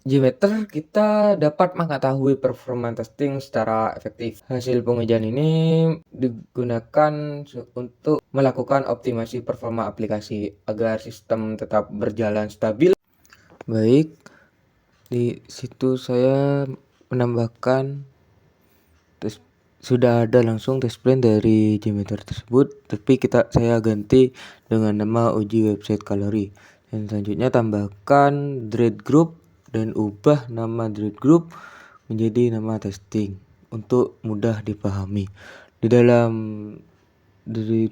Gmeter kita dapat mengetahui performa testing secara efektif. Hasil pengujian ini digunakan untuk melakukan optimasi performa aplikasi agar sistem tetap berjalan stabil. Baik, di situ saya menambahkan sudah ada langsung test plan dari Gmeter tersebut, tapi saya ganti dengan nama uji website kalori. Dan selanjutnya tambahkan thread group dan ubah nama thread group menjadi nama testing untuk mudah dipahami. Di dalam thread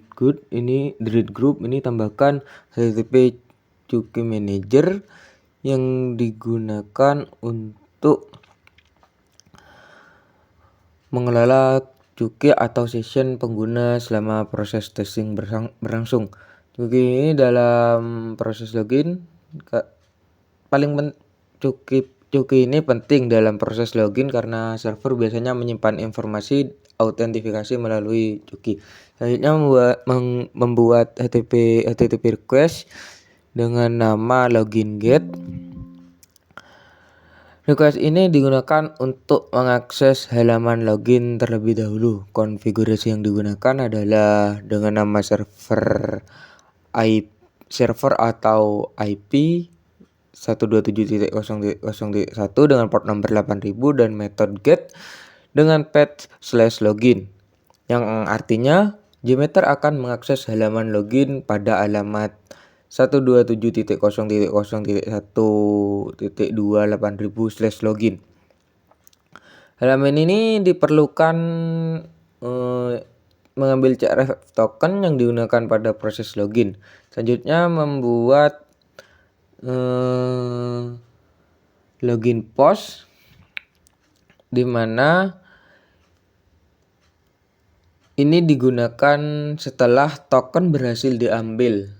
group ini tambahkan HTTP Cookie Manager yang digunakan untuk mengelola cookie atau session pengguna selama proses testing berlangsung. Cookie ini dalam proses login cookie ini penting dalam proses login karena server biasanya menyimpan informasi autentifikasi melalui cookie. Selanjutnya membuat HTTP request dengan nama login get. Request ini digunakan untuk mengakses halaman login terlebih dahulu. Konfigurasi yang digunakan adalah dengan nama server atau IP 127.0.0.1 dengan port number 8000 dan metode get dengan path/login yang artinya Gmeter akan mengakses halaman login pada alamat 127.0.0.1.28000/login. Halaman ini diperlukan mengambil CRF token yang digunakan pada proses login. Selanjutnya membuat login post di mana ini digunakan setelah token berhasil diambil.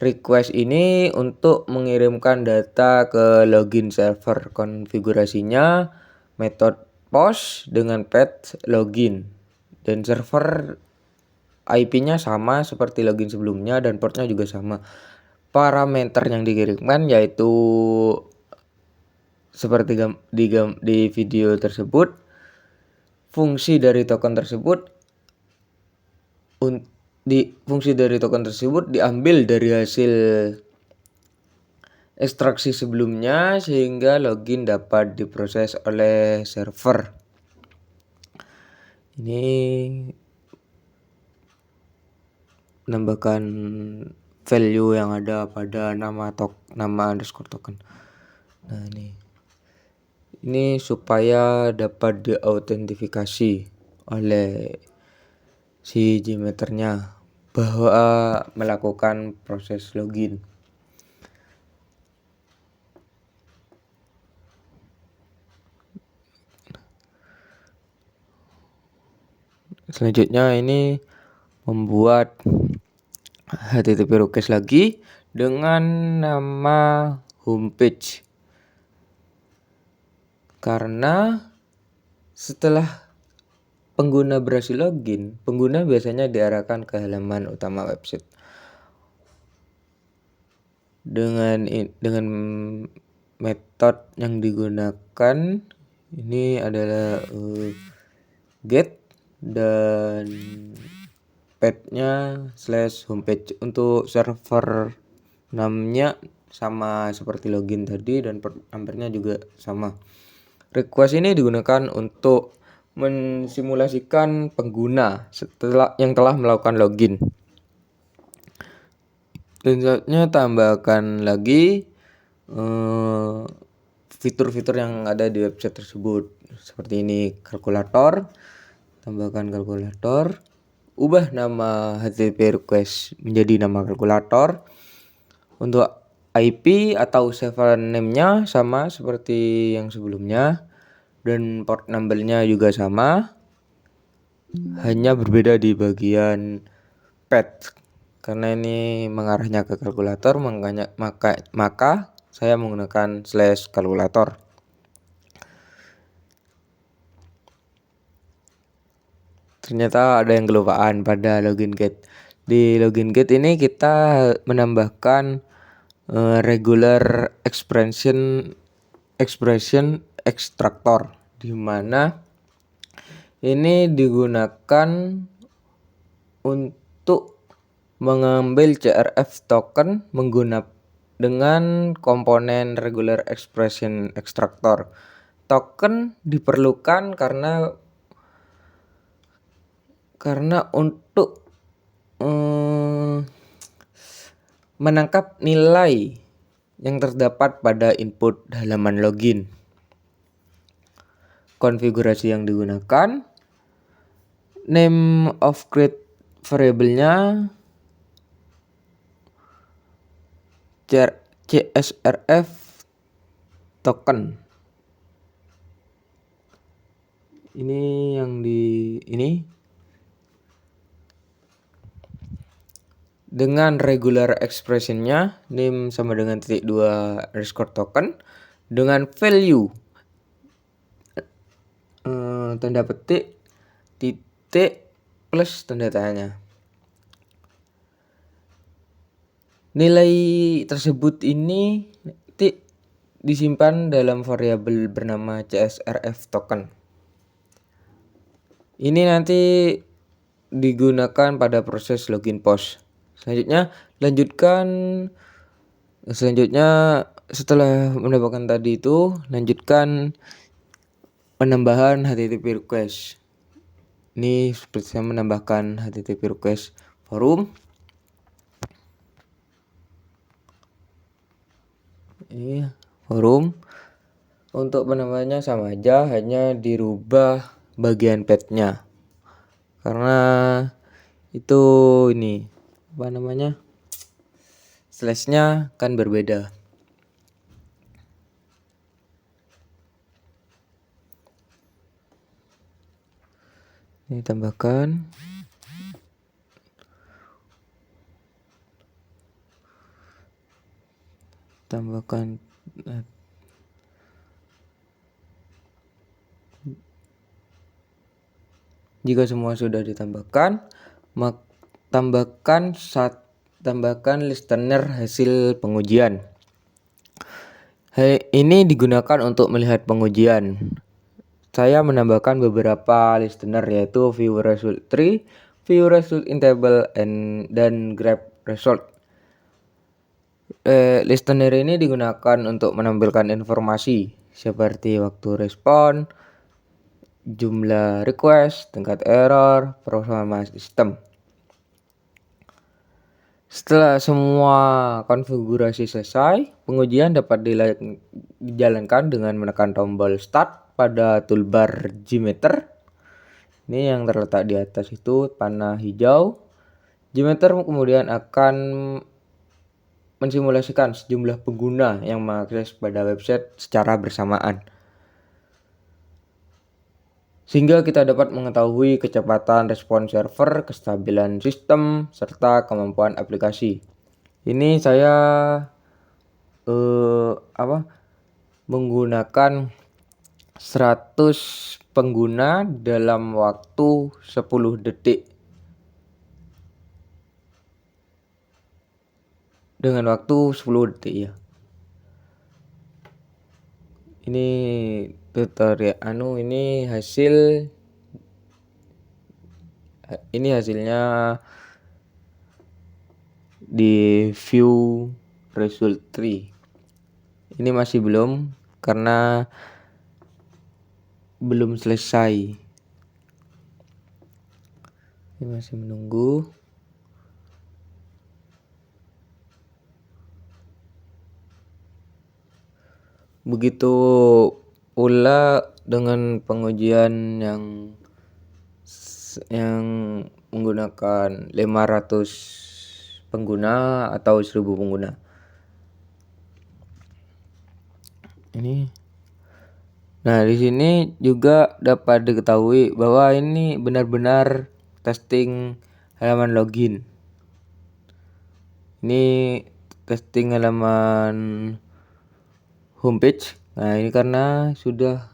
Request ini untuk mengirimkan data ke login server. Konfigurasinya metode post dengan path login dan server IP-nya sama seperti login sebelumnya dan portnya juga sama. Parameter yang dikirimkan yaitu seperti di video tersebut. Fungsi dari token tersebut diambil dari hasil ekstraksi sebelumnya sehingga login dapat diproses oleh server. Ini menambahkan value yang ada pada nama underscore token. Nah, ini supaya dapat diautentifikasi oleh si Gmeternya bahwa melakukan proses login. Selanjutnya ini membuat HTTP request lagi dengan nama homepage. Karena setelah pengguna berhasil login, pengguna biasanya diarahkan ke halaman utama website. Dengan metode yang digunakan ini adalah get dan path-nya /homepage. Untuk server namanya sama seperti login tadi dan port number-nya juga sama. Request ini digunakan untuk mensimulasikan pengguna yang telah melakukan login. Dan selanjutnya tambahkan lagi fitur-fitur yang ada di website tersebut. Seperti ini, kalkulator. Tambahkan kalkulator. Ubah nama HTTP request menjadi nama kalkulator. Untuk IP atau server name-nya sama seperti yang sebelumnya. Dan port number-nya juga sama. Hanya berbeda di bagian path. Karena ini mengarahnya ke kalkulator, maka saya menggunakan /kalkulator. Ternyata ada yang kelupaan pada login get. Di login get ini kita menambahkan regular expression extractor, di mana ini digunakan untuk mengambil CRF token dengan komponen regular expression extractor. Token diperlukan karena untuk menangkap nilai yang terdapat pada input halaman login. Konfigurasi yang digunakan, name of create variable-nya CSRF token. Ini dengan regular expression-nya name sama dengan _token dengan value tanda petik titik plus tanda tanya. Nilai tersebut ini disimpan dalam variabel bernama CSRF token. Ini nanti digunakan pada proses login post. Selanjutnya setelah menambahkan tadi itu, lanjutkan penambahan HTTP request. Ini seperti saya menambahkan HTTP request forum. Ini forum. Untuk penambahannya sama aja, hanya dirubah bagian path-nya. Karena itu slash-nya kan berbeda. Ini tambahkan. Jika semua sudah ditambahkan, tambahkan listener hasil pengujian. Ini digunakan untuk melihat pengujian. Saya menambahkan beberapa listener, yaitu view result tree, view result in table, dan grab result. Listener ini digunakan untuk menampilkan informasi seperti waktu respon, jumlah request, tingkat error, performa sistem. Setelah semua konfigurasi selesai, pengujian dapat dijalankan dengan menekan tombol start pada toolbar Gmeter. Ini yang terletak di atas itu panah hijau. Gmeter kemudian akan mensimulasikan sejumlah pengguna yang mengakses pada website secara bersamaan, sehingga kita dapat mengetahui kecepatan respon server, kestabilan sistem, serta kemampuan aplikasi. Ini saya menggunakan 100 pengguna dalam waktu 10 detik. Dengan waktu 10 detik ya. Ini tutorial ini hasilnya di view result tree. Ini masih belum karena belum selesai. Ini masih menunggu. Begitu pula dengan pengujian yang menggunakan 500 pengguna atau 1000 pengguna. Nah, di sini juga dapat diketahui bahwa ini benar-benar testing halaman login. Ini testing halaman homepage. Nah, ini karena sudah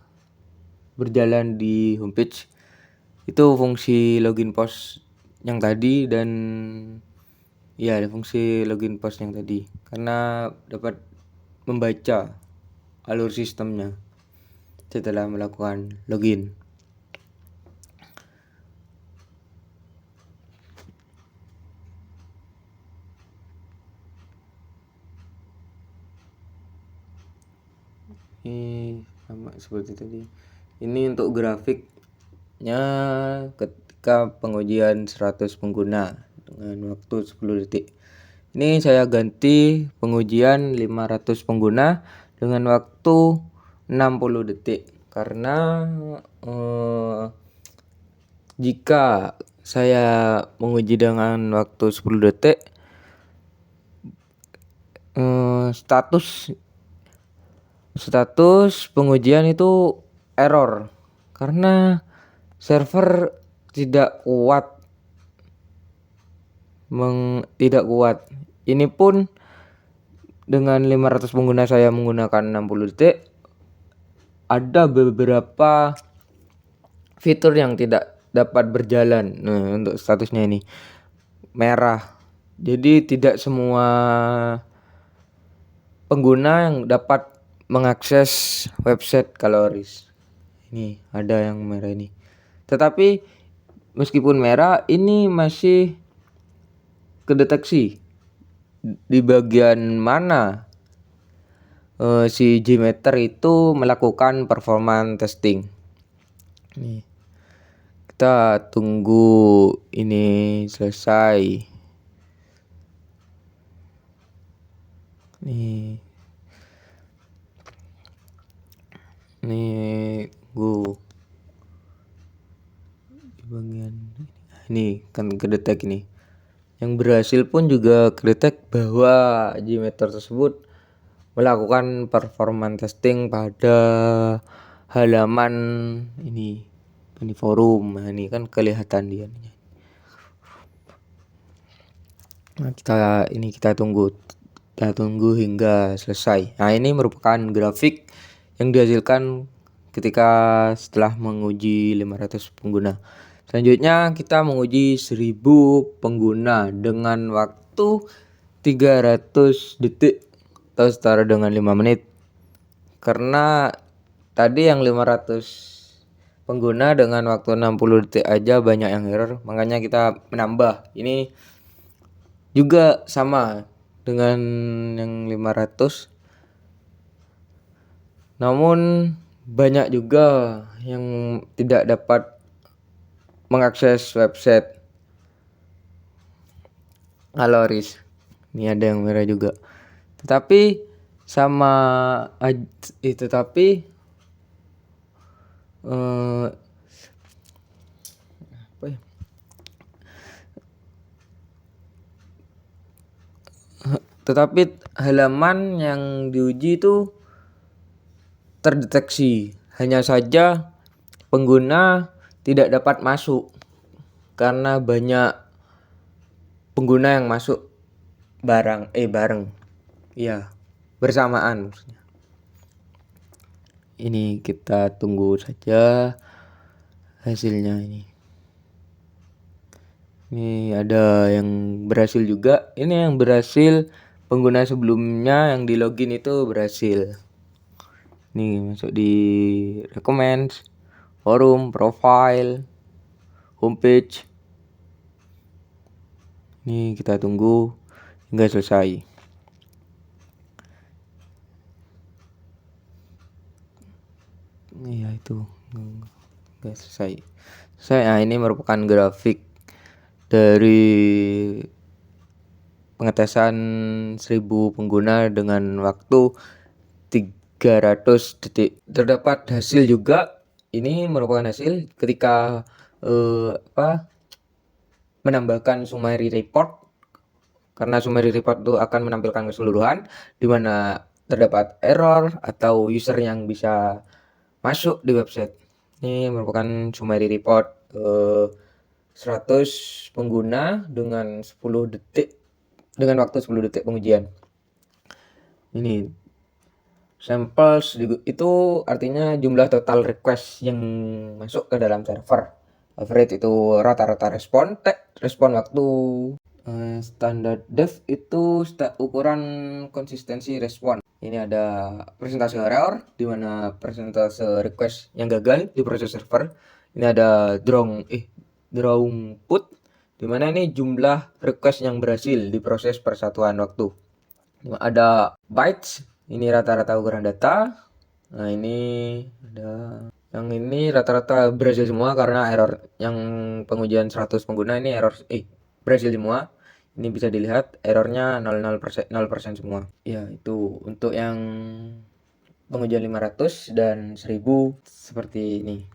berjalan di homepage. Itu fungsi login post yang tadi, dan Iya, ada fungsi login post yang tadi. Karena dapat membaca alur sistemnya setelah melakukan login. Ini sama seperti tadi. Ini untuk grafiknya ketika pengujian 100 pengguna dengan waktu 10 detik. Ini saya ganti pengujian 500 pengguna dengan waktu 60 detik karena jika saya menguji dengan waktu 10 detik status pengujian itu error karena server tidak kuat ini pun dengan 500 pengguna saya menggunakan 60 detik ada beberapa fitur yang tidak dapat berjalan. Nah, untuk statusnya ini merah, jadi tidak semua pengguna yang dapat mengakses website Kaloris. Ini ada yang merah ini. Tetapi meskipun merah, ini masih kedeteksi di bagian mana si Gmeter itu melakukan performance testing. Nih, kita tunggu ini selesai. Nih gua di bagian ini kan kedetek ini. Yang berhasil pun juga kedetek bahwa Gmeter tersebut melakukan performance testing pada halaman ini forum. Nah, ini kan kelihatan dia. Nah, kita tunggu hingga selesai. Nah, ini merupakan grafik yang dihasilkan ketika setelah menguji 500 pengguna. Selanjutnya kita menguji 1000 pengguna dengan waktu 300 detik atau setara dengan 5 menit. Karena tadi yang 500 pengguna dengan waktu 60 detik aja banyak yang error, makanya kita menambah. Ini juga sama dengan yang 500. Namun banyak juga yang tidak dapat mengakses website Kaloris. Ini ada yang merah juga. Tetapi tetapi halaman yang diuji itu terdeteksi, hanya saja pengguna tidak dapat masuk karena banyak pengguna yang masuk bareng ya bersamaan maksudnya. Ini kita tunggu saja hasilnya. Ini ada yang berhasil juga. Ini yang berhasil pengguna sebelumnya yang di login itu berhasil. Nih masuk di recommends, forum, profile, homepage. Nih kita tunggu hingga selesai. Iya itu nggak selesai. Nah, ini merupakan grafik dari pengetesan 1000 pengguna dengan waktu 300 detik. Terdapat hasil juga. Ini merupakan hasil ketika menambahkan summary report, karena summary report itu akan menampilkan keseluruhan di mana terdapat error atau user yang bisa masuk di website. Ini merupakan summary report 100 pengguna dengan 10 detik dengan waktu 10 detik pengujian. Ini samples itu artinya jumlah total request yang masuk ke dalam server. Average itu rata-rata respon waktu Standar def itu ukuran konsistensi respon. Ini ada persentase error, di mana persentase request yang gagal di proses server. Ini ada throughput, di mana ini jumlah request yang berhasil diproses per satuan waktu. Ada bytes, ini rata-rata ukuran data. Nah, ini ada yang ini rata-rata berhasil semua karena error yang pengujian 100 pengguna ini berhasil semua. Ini bisa dilihat errornya 0% semua. Ya, itu untuk yang pengujian 500 dan 1000 seperti ini.